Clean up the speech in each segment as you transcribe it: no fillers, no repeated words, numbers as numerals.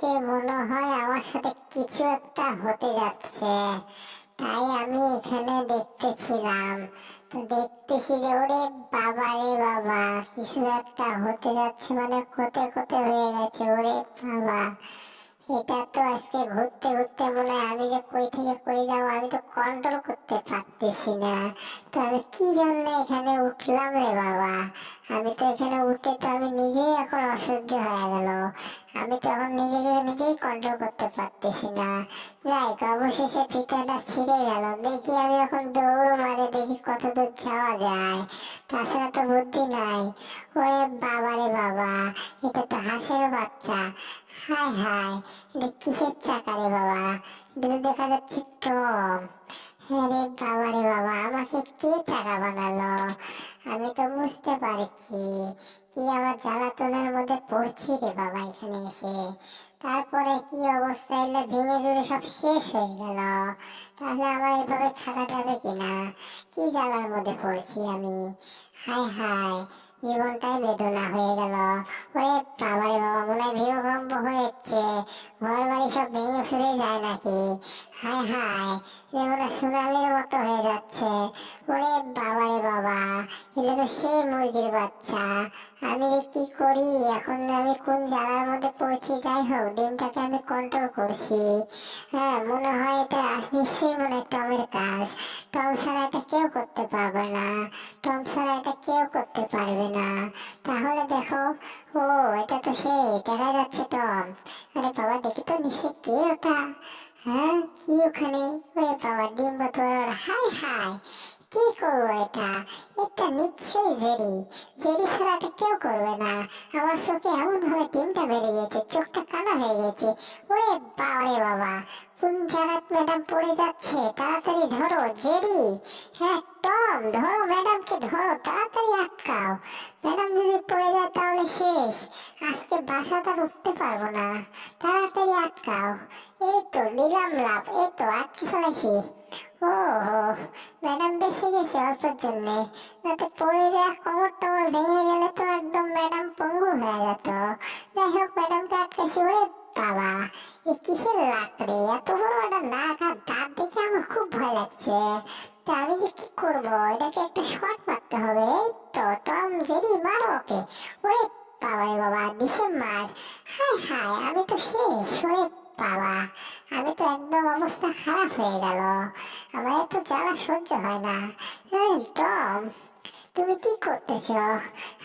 আজকে মনে হয় আমার সাথে কিছু একটা হতে যাচ্ছে, তাই আমি এখানে দেখতেছিলাম। তো দেখতেছি যে ওরে বাবা রে বাবা, কিছু একটা হতে যাচ্ছে, মানে কোতে কোতে হয়ে গেছে। ওরে বাবা, এটা তো আজকে ঘুরতে ঘুরতে মনে হয় আমি যে কই থেকে কই যাবো আমি তো কন্ট্রোল করতে পারতেছি না। তো আমি কি জন্য এখানে উঠলাম রে বাবা? আমি তো এখানে উঠে তো আমি নিজেই এখন অসহ্য হয়ে গেল। আমি তো এখন নিজেকে নিজেই কন্ট্রোল করতে পারতেছি না। যাই তো, অবশেষে ফিতাটা ছিঁড়ে গেল। দেখি আমি এখন দৌড় মারে দেখি কত দূর যাওয়া যায়। তাছাড়া তো বুদ্ধি নাই। ওরে বাবা রে বাবা, এটা তো হাঁসের বাচ্চা। হায় হায়, এটা কিসের চাকা রে বাবা? এটা তো দেখা যাচ্ছে টম। হ্যাঁ রে বাবা রে বাবা, আমাকে কে চাকা বানালো? আমি তো বুঝতে পারছি কি আমার জ্বালাতনের মধ্যে পড়ছি রে বাবা এখানে এসে। তারপরে কি অবস্থা, এলে ভেঙে চুরে সব শেষ হয়ে গেল। তাহলে আমার এভাবে থাকা যাবে কিনা? কি জ্বালার মধ্যে পড়ছি আমি! হায় হায়, জীবনটাই বেদনা হয়ে গেল। ওরে বাবা রে বাবা, মনে হয় ভূমিকম্প হয়েছে। ঘর বাড়ি সব ভেঙে ফিরে যায় নাকি? হায় হায়, যেমন সুনামির মতো হয়ে যাচ্ছে। ওরে বাবা রে বাবা, এটা তো সেই মুরগির বাচ্চা। আমি যে কি করি এখন, আমি কোন জ্বালার মধ্যে পড়ছি। যাই হোক, ডিমটাকে আমি কন্ট্রোল করছি। হ্যাঁ, মনে হয় এটা নিশ্চয়ই মনে হয় টমের কাজ। টম ছাড়া এটা কেউ করতে পারবে না। টম ছাড়া এটা কেউ করতে পারবে না। তাহলে দেখো, ও এটা তো সেই দেখা যাচ্ছে টম। আরে বাবা, দেখি তো নিচে কে ওটা? হ্যাঁ, কি ওখানে? ওরে বাবা, ডিম বোতল। হাই হাই, কি করবো এটা? এটা নিশ্চয়ই জেরি। জেরি ছাড়া এটা কেউ করবে না। আমার চোখে এমন ভাবে ডিমটা বেরিয়ে গেছে, চোখটা কানা হয়ে গেছে। ওরে বাবা রে বাবা, কোন জায়গায় ম্যাডাম পড়ে যাচ্ছে! তাড়াতাড়ি ধরো জেরি। হ্যাঁ টম, ধরো ম্যাডামকে, ধরো তাড়াতাড়ি আটকাও। ম্যাডাম যদি পড়ে যায় তাহলে শেষ। আজকে বাসাটা উঠতে পারবো না। তাড়াতাড়ি আটকাও। এই তো দিলাম লাভ, এই তো আটকে ফেলেছি। ও হো, ম্যাডাম বেঁচে গেছে অল্পের জন্যে। যাতে পড়ে যায় কোমর টোমর ভেঙে গেলে তো একদম ম্যাডাম পঙ্গু হয়ে যেত। যাই হোক, ম্যাডামকে আটকেছি। ওরে বাবা, এ কিসের লাকড়ি! এত বড় একটা নাক আর দাঁত দেখে আমার খুব ভয় লাগছে। তা আমি যে কি করবো, এটাকে একটা শর্ট মারতে হবে। এই তো টম জেরি, মারো ওকে। ওরে বাবা রে বাবা, দিছে মার। হায় হায়, আমি তো শেষ। ওরে বাবা, আমি তো একদম অবস্থা খারাপ হয়ে গেল। আমার এত জ্বালা সহ্য হয় না। এই টম, তুমি কি করতেছ?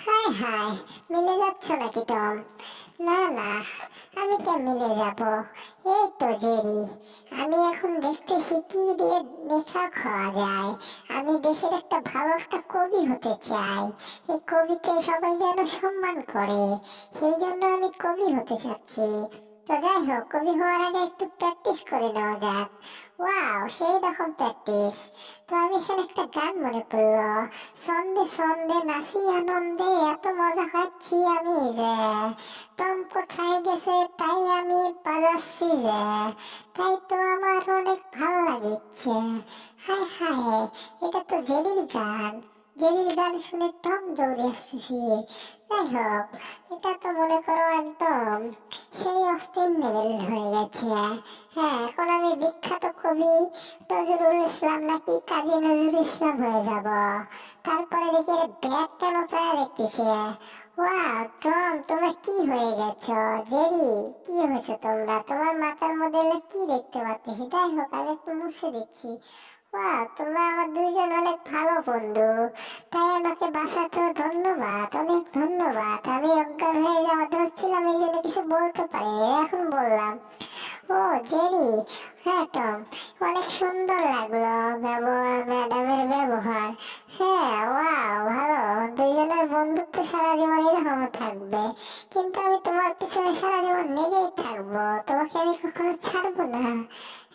হায় হায়, মিলে যাচ্ছ নাকি টম? না না, আমি কে মিলে যাব? এই তো জেরি, আমি এখন দেখতেছি কি দিয়ে লেখা খাওয়া যায়। আমি দেশের একটা ভালো একটা কবি হতে চাই। এই কবিকে সবাই যেন সম্মান করে, সেই জন্য আমি কবি হতে চাচ্ছি। তো যাই হোক, কবি হওয়ার আগে একটু প্র্যাকটিস করে নেওয়া যাক। ওয়াও, সেই রকম প্র্যাকটিস! তো আমি এখানে একটা গান মনে পড়লো। সন্ধে সন্ধে নাচি আনন্দে, এত মজা পাচ্ছি আমি যে। টম কোথায় গেছে তাই আমি বাজাচ্ছি যে। তাই তো আমার অনেক ভালো লাগছে। হায় হায়, এটা তো জেরির গান। জেরির গান শুনে টম দৌড়ে আসবে ফিরে। যাই হোক, এটা তো মনে করো একদম সেই অস্থির লেভেল হয়ে গেছে। হ্যাঁ, এখন আমি বিখ্যাত কবি নজরুল ইসলাম নাকি কাজী নজরুল ইসলাম হয়ে যাব। তারপরে দেখি এর ব্যাগ কেন চায় দেখতেছে। ওয়াও টম, তোমরা কি হয়ে গেছো? জেরি, কি হয়েছে তোমরা? তোমার মাথার মধ্যে এগুলো কি দেখতে পাচ্ছি? যাই হোক, আমি একটু মুছে দিচ্ছি। ওয়াও, তোমরা আমার দুইজন অনেক ভালো বন্ধু। তাই আমাকে বাঁচাতে ধন্যবাদ, অনেক ধন্যবাদ। আমি অজ্ঞান হয়ে যাওয়া ধরছিলাম, এই জন্য কিছু বলতে পারিনি, এখন বললাম। ও জেরি, হ্যাঁ টম, অনেক সুন্দর লাগলো ব্যবহার, ম্যাডামের ব্যবহার। হ্যাঁ ওয়াও, ভালো। দুইজনের বন্ধুত্ব সারা জীবন এরকম থাকবে। কিন্তু আমি তোমার পিছনে সারা জীবন লেগেই থাকবো, তোমাকে আমি কখনো ছাড়বো না।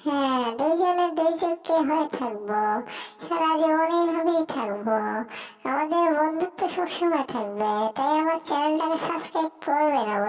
হ্যাঁ, দুইজনে দুইজনকে হয়ে থাকবো, সারা জীবন এইভাবেই থাকবো। আমাদের বন্ধুত্ব সবসময় থাকবে। তাই আমার চ্যানেলটাকে সাবস্ক্রাইব করবেন অবশ্যই।